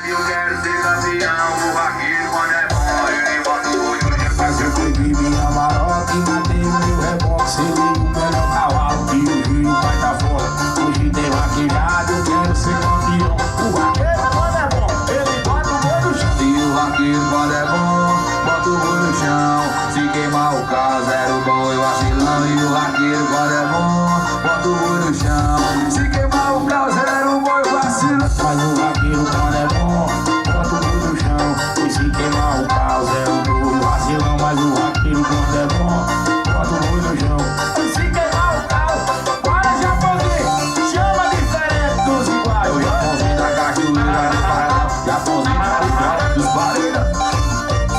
Eu quero ser campeão, o vaqueiro quando é bom, ele bota o olho. Mas eu peguei minha maroca e matei o meu reboque. Selei o melhor cavalo que o Rio vai dar fora. Hoje tem vaquejado, eu quero ser campeão. O vaqueiro quando é bom, ele bota o boi no chão. E o vaqueiro quando é bom, bota o boi no chão. Se queimar o carro, zero boi vacilão. E o vaqueiro quando é bom, bota o boi no chão. Se queimar o carro, zero boi vacilão. Mas o vaqueiro quando é bom, bota o boi no chão. E se queimar o carro, zero boi vacilão. Mas o vaqueiro quando é bom, bota o boi no chão. E se queimar o carro, para Japonzinho, chama diferente dos iguais. É o Japonzinho da cachoeira do Paraná, Japonzinho original dos Barreiras.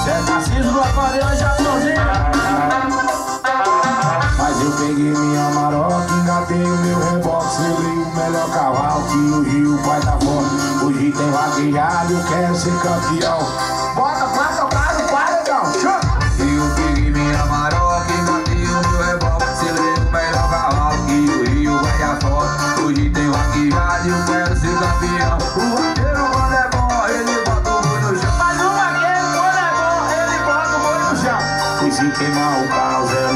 Cê é Tarcísio do Aquarela, Japonzinho. Mas eu peguei minha maroca, engatei o meu reboque. Selei o melhor cavalo que o Rio vai dar fora. Hoje tem vaquejado, eu quero ser campeão. Bota pra tocar no paredão, chama! Eu peguei minha maroca, engatei o meu reboque. Selei o melhor cavalo que o Rio vai dar fora. Hoje tem vaquejado, eu quero ser campeão. O vaqueiro quando é bom, ele bota o boi no chão. Mas o vaqueiro quando é bom, ele bota o boi no chão. E se queimar o carro, zero